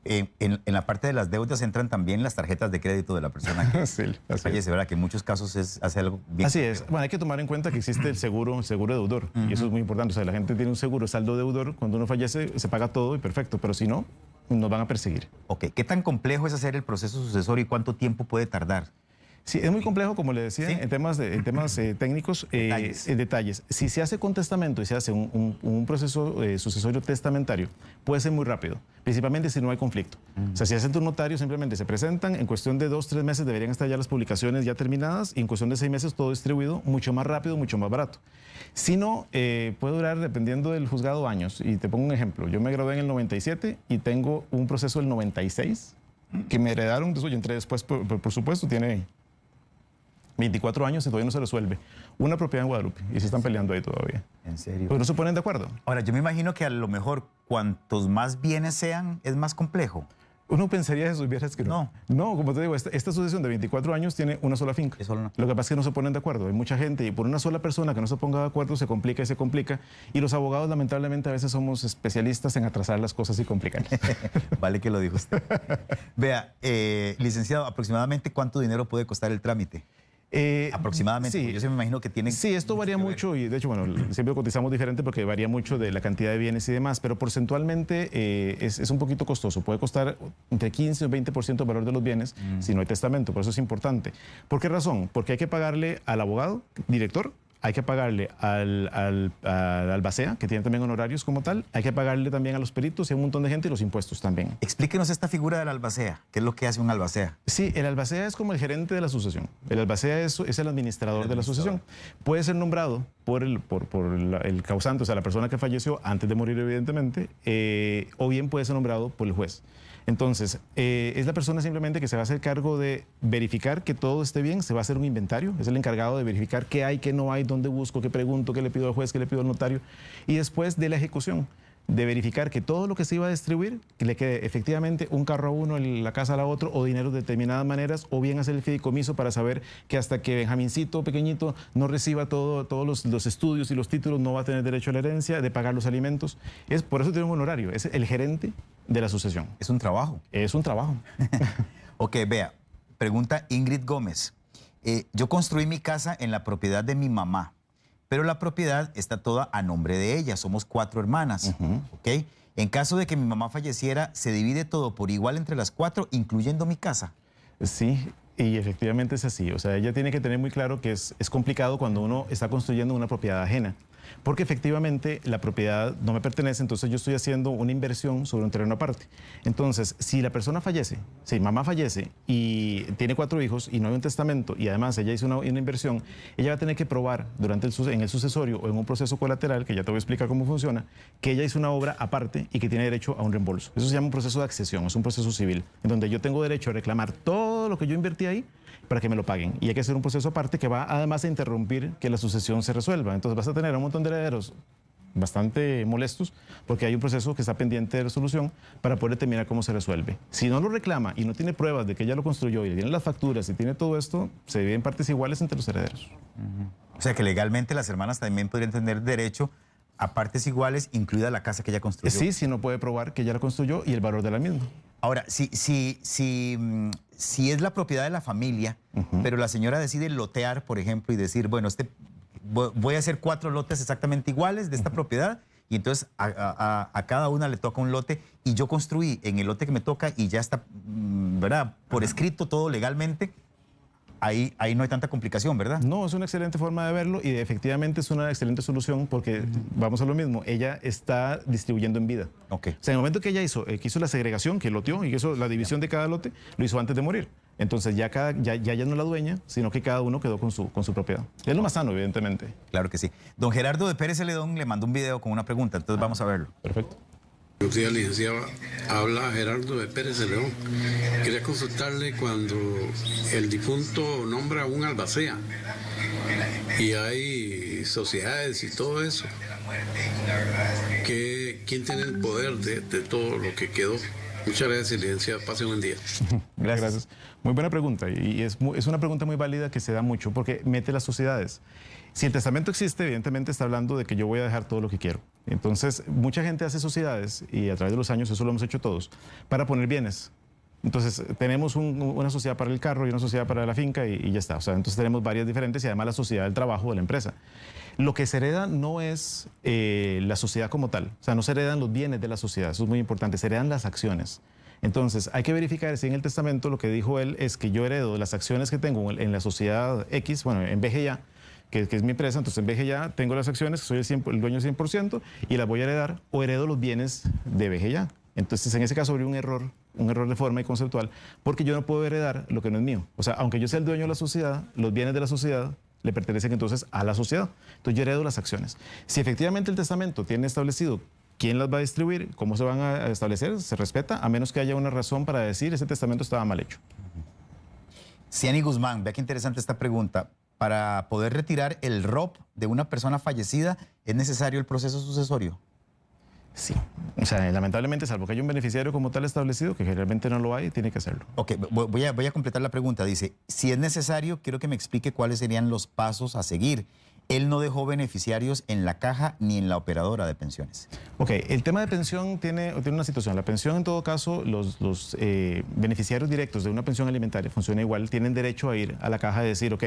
en la parte de las deudas entran también las tarjetas de crédito de la persona que Sí, así fallece, ¿verdad? Que en muchos casos hace algo bien. Así es. Bueno, hay que tomar en cuenta que existe el seguro deudor. Y eso es muy importante. O sea, la gente tiene un seguro saldo deudor. Cuando uno fallece, se paga todo y perfecto. Pero si no, nos van a perseguir. Ok, ¿qué tan complejo es hacer el proceso sucesorio y cuánto tiempo puede tardar? Sí, es muy complejo, como le decía, Sí. en temas técnicos, detalles. Si se hace con testamento y se hace un proceso sucesorio testamentario, puede ser muy rápido, principalmente si no hay conflicto. O sea, si hacen un notario, simplemente se presentan, en cuestión de 2, 3 meses deberían estar ya las publicaciones ya terminadas y en cuestión de 6 meses todo distribuido, mucho más rápido, mucho más barato. Si no, puede durar, dependiendo del juzgado, años. Y te pongo un ejemplo. Yo me gradué en el 97 y tengo un proceso del 96 que me heredaron. Yo entré después, por supuesto, tiene 24 años y todavía no se resuelve. Una propiedad en Guadalupe y se están peleando ahí todavía. ¿En serio? Pero no se ponen de acuerdo. Ahora, yo me imagino que a lo mejor cuantos más bienes sean, es más complejo. Uno pensaría eso y vieras que no. No, como te digo, esta sucesión de 24 años tiene una sola finca. Es solo una. Lo que pasa es que no se ponen de acuerdo. Hay mucha gente y por una sola persona que no se ponga de acuerdo se complica y se complica. Y los abogados, lamentablemente, a veces somos especialistas en atrasar las cosas y complicarlas. Vale que lo dijo usted. Vea, licenciado, ¿aproximadamente cuánto dinero puede costar el trámite? Aproximadamente, sí. porque yo me imagino que tienen... Sí, esto varía mucho y de hecho, bueno, siempre cotizamos diferente porque varía mucho de la cantidad de bienes y demás, pero porcentualmente es un poquito costoso. Puede costar entre 15 o 20% del valor de los bienes si no hay testamento, por eso es importante. ¿Por qué razón? Porque hay que pagarle al abogado, director, hay que pagarle al albacea, que tiene también honorarios como tal, hay que pagarle también a los peritos y a un montón de gente y los impuestos también. Explíquenos esta figura del albacea. ¿Qué es lo que hace un albacea? Sí, el albacea es como el gerente de la sucesión. El albacea es el administrador de la sucesión. Puede ser nombrado por el causante, o sea, la persona que falleció antes de morir, evidentemente, o bien puede ser nombrado por el juez. Entonces, es la persona simplemente que se va a hacer cargo de verificar que todo esté bien, se va a hacer un inventario, es el encargado de verificar qué hay, qué no hay, dónde busco, qué pregunto, qué le pido al juez, qué le pido al notario, y después de la ejecución, de verificar que todo lo que se iba a distribuir, que le quede efectivamente un carro a uno, la casa a otro, o dinero de determinadas maneras, o bien hacer el fideicomiso para saber que hasta que Benjamincito pequeñito no reciba todos los estudios y los títulos, no va a tener derecho a la herencia, de pagar los alimentos. Por eso tiene un honorario, es el gerente de la sucesión. Es un trabajo. Es un trabajo. Ok, vea, pregunta Ingrid Gómez. Yo construí mi casa en la propiedad de mi mamá, pero la propiedad está toda a nombre de ella. Somos 4 hermanas, ¿ok? En caso de que mi mamá falleciera, ¿se divide todo por igual entre las 4, incluyendo mi casa? Sí, y efectivamente es así. O sea, ella tiene que tener muy claro que es complicado cuando uno está construyendo una propiedad ajena. Porque efectivamente la propiedad no me pertenece, entonces yo estoy haciendo una inversión sobre un terreno aparte. Entonces, si la persona fallece, si mamá fallece y tiene 4 hijos y no hay un testamento y además ella hizo una inversión, ella va a tener que probar en el sucesorio o en un proceso colateral, que ya te voy a explicar cómo funciona, que ella hizo una obra aparte y que tiene derecho a un reembolso. Eso se llama un proceso de accesión, es un proceso civil, en donde yo tengo derecho a reclamar todo lo que yo invertí ahí para que me lo paguen. Y hay que hacer un proceso aparte que va además a interrumpir que la sucesión se resuelva. Entonces vas a tener un montón de herederos bastante molestos porque hay un proceso que está pendiente de resolución para poder determinar cómo se resuelve. Si no lo reclama y no tiene pruebas de que ella lo construyó y tiene las facturas y tiene todo esto, se dividen partes iguales entre los herederos. O sea que legalmente las hermanas también podrían tener derecho a partes iguales, incluida la casa que ella construyó. Sí, si no puede probar que ella la construyó y el valor de la misma. Ahora, si es la propiedad de la familia, pero la señora decide lotear, por ejemplo, y decir, bueno, voy a hacer 4 lotes exactamente iguales de esta propiedad, y entonces a cada una le toca un lote, y yo construí en el lote que me toca y ya está, ¿verdad? Por escrito todo legalmente. Ahí no hay tanta complicación, ¿verdad? No, es una excelente forma de verlo y efectivamente es una excelente solución porque vamos a lo mismo, ella está distribuyendo en vida. Ok. O sea, en el momento que ella hizo la segregación, que loteó y que hizo la división de cada lote, lo hizo antes de morir. Entonces ya no es la dueña, sino que cada uno quedó con su propiedad. Es lo más sano, evidentemente. Claro que sí. Don Gerardo de Pérez Celedón le mandó un video con una pregunta, entonces vamos a verlo. Perfecto. Buenos días, licenciado. Habla Gerardo de Pérez de León. Quería consultarle cuando el difunto nombra un albacea y hay sociedades y todo eso. ¿Quién tiene el poder de todo lo que quedó? Muchas gracias, licenciado. Pase un buen día. Gracias. Muy buena pregunta y es una pregunta muy válida que se da mucho porque mete las sociedades. Si el testamento existe, evidentemente está hablando de que yo voy a dejar todo lo que quiero. Entonces, mucha gente hace sociedades y a través de los años, eso lo hemos hecho todos, para poner bienes. Entonces, tenemos una sociedad para el carro y una sociedad para la finca y ya está. O sea, entonces tenemos varias diferentes y además la sociedad del trabajo de la empresa. Lo que se hereda no es la sociedad como tal. O sea, no se heredan los bienes de la sociedad. Eso es muy importante. Se heredan las acciones. Entonces, hay que verificar si en el testamento lo que dijo él es que yo heredo las acciones que tengo en la sociedad X, bueno, en BGA, que es mi empresa, entonces en BGA tengo las acciones, soy el dueño del 100% y las voy a heredar, o heredo los bienes de BGA. Entonces, en ese caso habría un error de forma y conceptual, porque yo no puedo heredar lo que no es mío. O sea, aunque yo sea el dueño de la sociedad, los bienes de la sociedad le pertenecen entonces a la sociedad. Entonces, yo heredo las acciones. Si efectivamente el testamento tiene establecido quién las va a distribuir, cómo se van a establecer, se respeta, a menos que haya una razón para decir ese testamento estaba mal hecho. Ciani Guzmán, vea qué interesante esta pregunta. Para poder retirar el ROP de una persona fallecida, ¿es necesario el proceso sucesorio? Sí. O sea, lamentablemente, salvo que haya un beneficiario como tal establecido, que generalmente no lo hay, tiene que hacerlo. Ok, voy a completar la pregunta. Dice, si es necesario, quiero que me explique cuáles serían los pasos a seguir. Él no dejó beneficiarios en la caja ni en la operadora de pensiones. Ok, el tema de pensión tiene una situación. La pensión, en todo caso, los beneficiarios directos de una pensión alimentaria funciona igual, tienen derecho a ir a la caja y decir, ok,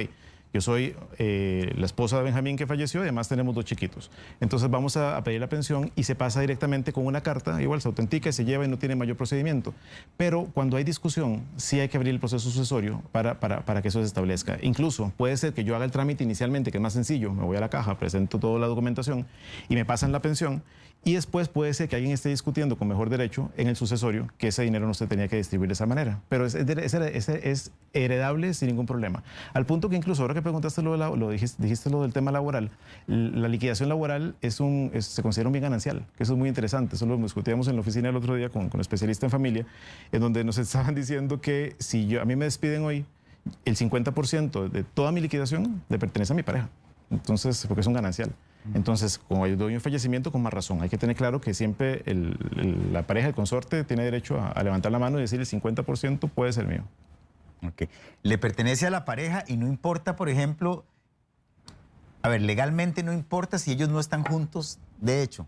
yo soy la esposa de Benjamín que falleció y además tenemos 2 chiquitos. Entonces vamos a pedir la pensión y se pasa directamente con una carta, igual se autentica y se lleva y no tiene mayor procedimiento. Pero cuando hay discusión, sí hay que abrir el proceso sucesorio para que eso se establezca. Incluso puede ser que yo haga el trámite inicialmente, que es más sencillo, me voy a la caja, presento toda la documentación y me pasan la pensión. Y después puede ser que alguien esté discutiendo con mejor derecho en el sucesorio que ese dinero no se tenía que distribuir de esa manera. Pero es heredable sin ningún problema. Al punto que incluso ahora que preguntaste dijiste lo del tema laboral, la liquidación laboral se considera un bien ganancial, que eso es muy interesante. Eso lo discutíamos en la oficina el otro día con especialista en familia, en donde nos estaban diciendo que si a mí me despiden hoy, el 50% de toda mi liquidación le pertenece a mi pareja. Entonces, porque es un ganancial. Entonces, como hay un fallecimiento, con más razón. Hay que tener claro que siempre la pareja, el consorte, tiene derecho a levantar la mano y decir el 50% puede ser mío. Okay. Le pertenece a la pareja y no importa, por ejemplo, a ver, legalmente no importa si ellos no están juntos, de hecho.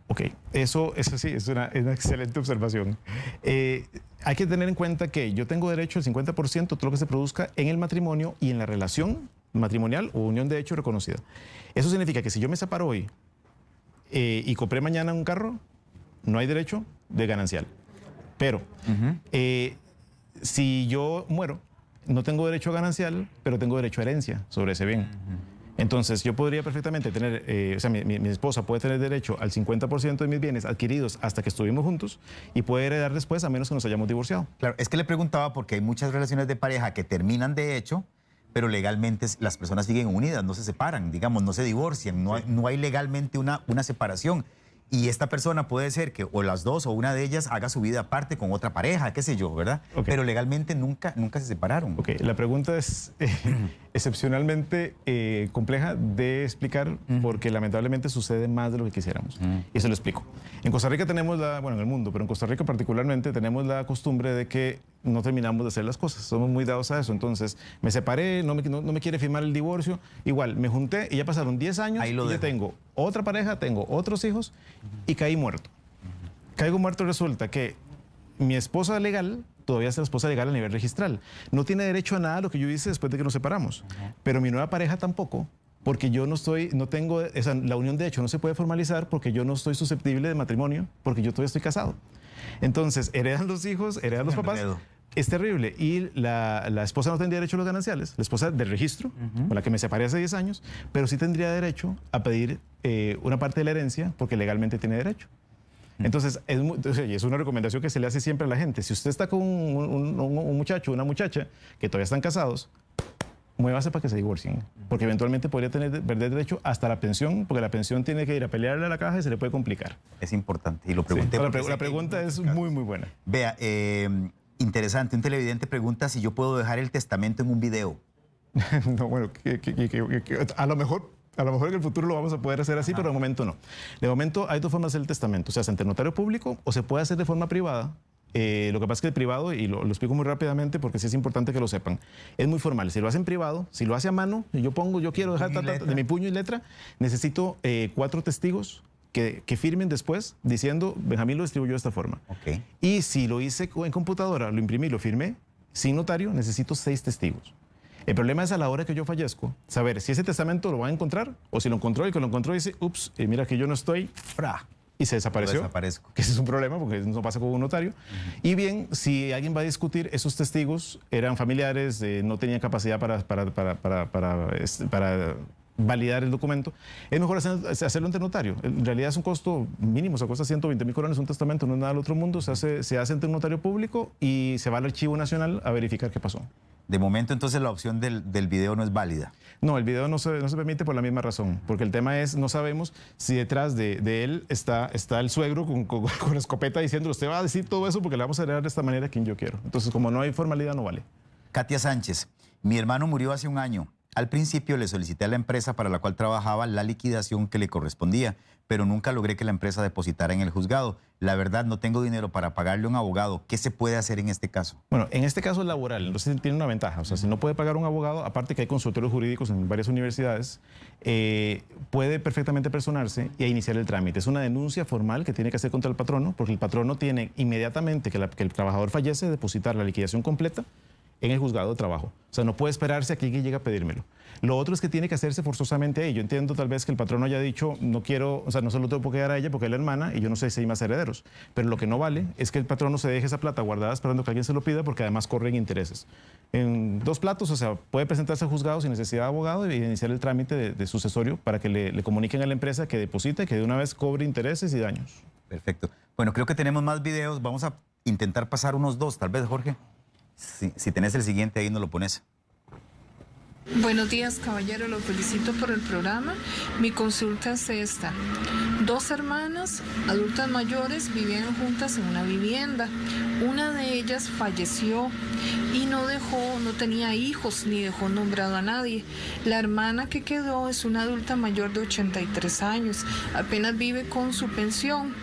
Ok, eso sí, es una excelente observación. Hay que tener en cuenta que yo tengo derecho al 50% de todo lo que se produzca en el matrimonio y en la relación matrimonial o unión de hecho reconocida. Eso significa que si yo me separo hoy y compré mañana un carro, no hay derecho de ganancial. Pero si yo muero, no tengo derecho a ganancial, pero tengo derecho a herencia sobre ese bien. Entonces, yo podría perfectamente tener, o sea, mi esposa puede tener derecho al 50% de mis bienes adquiridos hasta que estuvimos juntos y puede heredar después a menos que nos hayamos divorciado. Claro, es que le preguntaba porque hay muchas relaciones de pareja que terminan de hecho, pero legalmente las personas siguen unidas, no se separan, digamos, no se divorcian, no hay legalmente una separación. Y esta persona puede ser que o las dos o una de ellas haga su vida aparte con otra pareja, qué sé yo, ¿verdad? Okay. Pero legalmente nunca se separaron. Ok, la pregunta es excepcionalmente compleja de explicar porque lamentablemente sucede más de lo que quisiéramos. Y se lo explico. En Costa Rica tenemos bueno, en el mundo, pero en Costa Rica particularmente tenemos la costumbre de que no terminamos de hacer las cosas. Somos muy dados a eso. Entonces, me separé, no me quiere firmar el divorcio. Igual, me junté y ya pasaron 10 años y ya tengo otra pareja, tengo otros hijos y caí muerto. Caigo muerto, resulta que mi esposa legal todavía es la esposa legal a nivel registral. No tiene derecho a nada de lo que yo hice después de que nos separamos. Pero mi nueva pareja tampoco, porque yo no tengo, la unión de hecho no se puede formalizar porque yo no estoy susceptible de matrimonio, porque yo todavía estoy casado. Entonces, heredan los hijos, heredan los papás. Es terrible. Y la esposa no tendría derecho a los gananciales, la esposa del registro, con la que me separé hace 10 años, pero sí tendría derecho a pedir una parte de la herencia porque legalmente tiene derecho. Entonces, es una recomendación que se le hace siempre a la gente. Si usted está con un muchacho o una muchacha que todavía están casados, muévase para que se divorcien, porque eventualmente podría perder derecho hasta la pensión, porque la pensión tiene que ir a pelearle a la caja y se le puede complicar. Es importante, y lo pregunté. Sí, la pregunta es muy, muy buena. Vea, interesante, un televidente pregunta si yo puedo dejar el testamento en un video. No, bueno, a lo mejor en el futuro lo vamos a poder hacer así, pero de momento no. De momento hay dos formas de hacer el testamento, o sea, ante notario público o se puede hacer de forma privada. Lo que pasa es que el privado, y lo explico muy rápidamente porque sí es importante que lo sepan, es muy formal. Si lo hacen privado, si lo hace a mano, y yo quiero dejar de mi puño y letra, necesito 4 testigos que firmen después diciendo, Benjamín lo distribuyó de esta forma. Okay. Y si lo hice en computadora, lo imprimí, lo firmé, sin notario, necesito 6 testigos. El problema es a la hora que yo fallezco, saber si ese testamento lo van a encontrar o si lo encontró y el que lo encontró dice, ups, mira que yo no estoy, y se desapareció. Desaparezco. Que ese es un problema porque no pasa con un notario. Y bien, si alguien va a discutir, esos testigos eran familiares, no tenían capacidad para validar el documento, es mejor hacerlo ante notario. En realidad es un costo mínimo, se cuesta 120.000 colones un testamento, no es nada del otro mundo, se hace ante un notario público y se va al Archivo Nacional a verificar qué pasó. De momento, entonces, la opción del video no es válida. No, el video no se permite por la misma razón, porque el tema es, no sabemos si detrás de él está el suegro con escopeta diciendo, usted va a decir todo eso porque le vamos a heredar de esta manera a quien yo quiero. Entonces, como no hay formalidad, no vale. Katia Sánchez, mi hermano murió hace un año. Al principio le solicité a la empresa para la cual trabajaba la liquidación que le correspondía, pero nunca logré que la empresa depositara en el juzgado. La verdad, no tengo dinero para pagarle a un abogado. ¿Qué se puede hacer en este caso? Bueno, en este caso es laboral, entonces tiene una ventaja. O sea, si no puede pagar un abogado, aparte que hay consultorios jurídicos en varias universidades, puede perfectamente personarse e iniciar el trámite. Es una denuncia formal que tiene que hacer contra el patrono, porque el patrono tiene inmediatamente que el trabajador fallece, depositar la liquidación completa en el juzgado de trabajo. O sea, no puede esperarse a que alguien llegue a pedírmelo. Lo otro es que tiene que hacerse forzosamente ahí. Yo entiendo tal vez que el patrono haya dicho, no quiero, o sea, no se lo tengo que dar a ella porque es la hermana y yo no sé si hay más herederos. Pero lo que no vale es que el patrono se deje esa plata guardada esperando que alguien se lo pida porque además corren intereses. En 2 platos, o sea, puede presentarse al juzgado sin necesidad de abogado y iniciar el trámite de sucesorio para que le comuniquen a la empresa que deposite y que de una vez cobre intereses y daños. Perfecto. Bueno, creo que tenemos más videos. Vamos a intentar pasar unos 2, tal vez, Jorge. Si tenés el siguiente, ahí nos lo pones. Buenos días, caballero. Lo felicito por el programa. Mi consulta es esta. 2 hermanas adultas mayores vivían juntas en una vivienda. Una de ellas falleció y no tenía hijos ni dejó nombrado a nadie. La hermana que quedó es una adulta mayor de 83 años. Apenas vive con su pensión.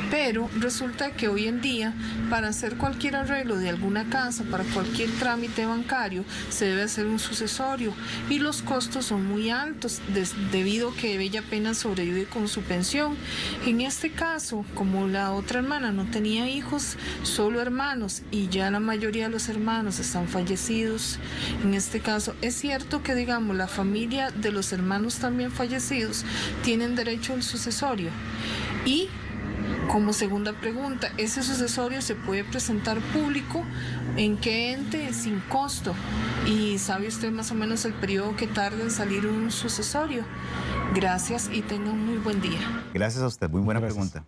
Pero resulta que hoy en día, para hacer cualquier arreglo de alguna casa, para cualquier trámite bancario, se debe hacer un sucesorio y los costos son muy altos debido a que ella apenas sobrevive con su pensión. En este caso, como la otra hermana no tenía hijos, solo hermanos, y ya la mayoría de los hermanos están fallecidos, en este caso es cierto que, digamos, la familia de los hermanos también fallecidos tienen derecho al sucesorio. Y como segunda pregunta, ¿ese sucesorio se puede presentar público? ¿En qué ente? Sin costo. ¿Y sabe usted más o menos el periodo que tarda en salir un sucesorio? Gracias y tenga un muy buen día. Gracias a usted, muy buena pregunta.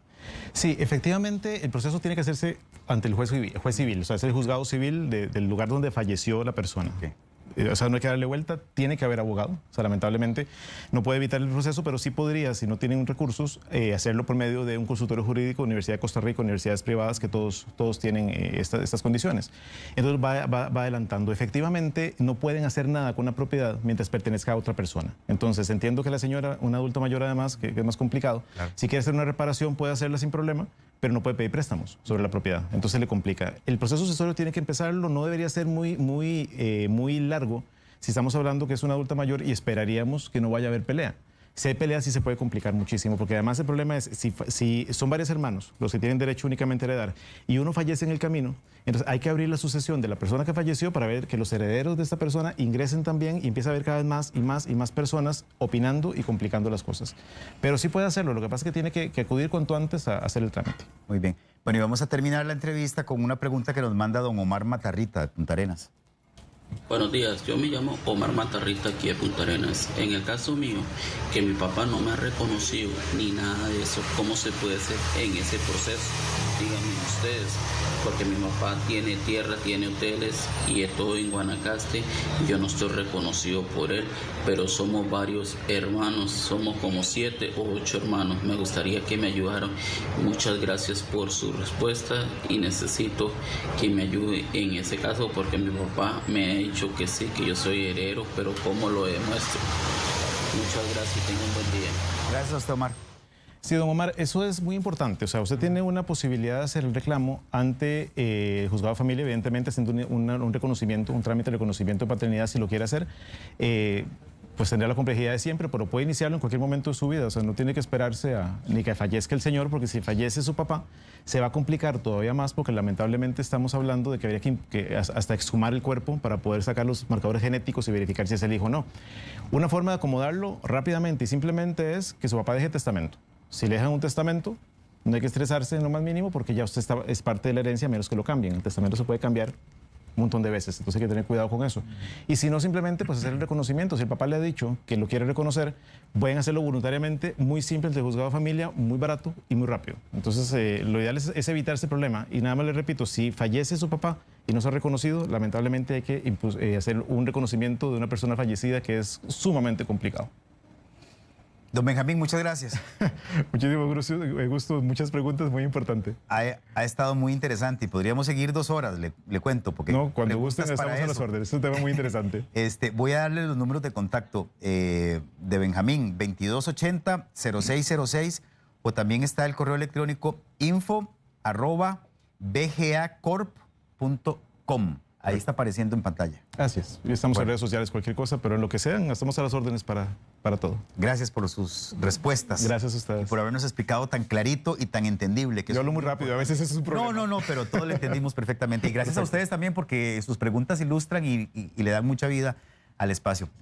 Sí, efectivamente, el proceso tiene que hacerse ante el juez civil, o sea, es el juzgado civil del lugar donde falleció la persona. Okay. O sea, no hay que darle vuelta, tiene que haber abogado. O sea, lamentablemente no puede evitar el proceso, pero sí podría, si no tienen recursos, hacerlo por medio de un consultorio jurídico, Universidad de Costa Rica, universidades privadas que todos tienen estas condiciones. Entonces va adelantando. Efectivamente, no pueden hacer nada con una propiedad mientras pertenezca a otra persona. Entonces, entiendo que la señora, una adulta mayor además, que es más complicado, claro, si quiere hacer una reparación puede hacerla sin problema, pero no puede pedir préstamos sobre la propiedad. Entonces le complica. El proceso sucesorio tiene que empezarlo, no debería ser muy largo si estamos hablando que es una adulta mayor y esperaríamos que no vaya a haber pelea. Si hay pelea sí se puede complicar muchísimo, porque además el problema es si son varios hermanos los que tienen derecho únicamente a heredar y uno fallece en el camino, entonces hay que abrir la sucesión de la persona que falleció para ver que los herederos de esta persona ingresen también y empieza a haber cada vez más y más personas opinando y complicando las cosas. Pero sí puede hacerlo, lo que pasa es que tiene que acudir cuanto antes a hacer el trámite. Muy bien. Bueno, y vamos a terminar la entrevista con una pregunta que nos manda don Omar Matarrita de Punta Arenas. Buenos días, yo me llamo Omar Matarrita aquí de Punta Arenas. En el caso mío, que mi papá no me ha reconocido ni nada de eso, ¿cómo se puede hacer en ese proceso? Díganme ustedes, porque mi papá tiene tierra, tiene hoteles y todo en Guanacaste. Yo no estoy reconocido por él, pero somos varios hermanos, somos como 7 o 8 hermanos. Me gustaría que me ayudaran. Muchas gracias por su respuesta y necesito que me ayude en ese caso porque mi papá me ha dicho que sí, que yo soy heredero, pero ¿cómo lo demuestro? Muchas gracias y tenga un buen día. Gracias a usted, Omar. Sí, don Omar, eso es muy importante. O sea, usted tiene una posibilidad de hacer el reclamo ante el juzgado de familia, evidentemente haciendo un reconocimiento, un trámite de reconocimiento de paternidad si lo quiere hacer. Pues tendrá la complejidad de siempre, pero puede iniciarlo en cualquier momento de su vida. O sea, no tiene que esperarse ni que fallezca el señor, porque si fallece su papá, se va a complicar todavía más, porque lamentablemente estamos hablando de que habría que hasta exhumar el cuerpo para poder sacar los marcadores genéticos y verificar si es el hijo o no. Una forma de acomodarlo rápidamente y simplemente es que su papá deje testamento. Si le dejan un testamento, no hay que estresarse en lo más mínimo, porque ya usted es parte de la herencia, a menos que lo cambien. El testamento se puede cambiar un montón de veces, entonces hay que tener cuidado con eso. Y si no, simplemente pues hacer el reconocimiento. Si el papá le ha dicho que lo quiere reconocer, pueden hacerlo voluntariamente, muy simple, ante el juzgado de familia, muy barato y muy rápido. Entonces lo ideal es evitar ese problema. Y nada más le repito, si fallece su papá y no se ha reconocido, lamentablemente hay que hacer un reconocimiento de una persona fallecida, que es sumamente complicado. Don Benjamín, muchas gracias. Muchísimo gusto, muchas preguntas, muy importante. Ha estado muy interesante y podríamos seguir 2 horas, le cuento. Porque no, cuando gusten preguntas estamos a las órdenes. Es un tema muy interesante. Voy a darle los números de contacto de Benjamín, 2280-0606, o también está el correo electrónico info@bgacorp.com. Ahí está apareciendo en pantalla. Así es. Y estamos en redes sociales, cualquier cosa, pero en lo que sean, estamos a las órdenes para todo. Gracias por sus respuestas. Gracias a ustedes. Y por habernos explicado tan clarito y tan entendible. Yo hablo muy rápido, a veces eso es un problema. No, pero todo lo entendimos perfectamente. Y gracias a ustedes también porque sus preguntas ilustran y le dan mucha vida al espacio.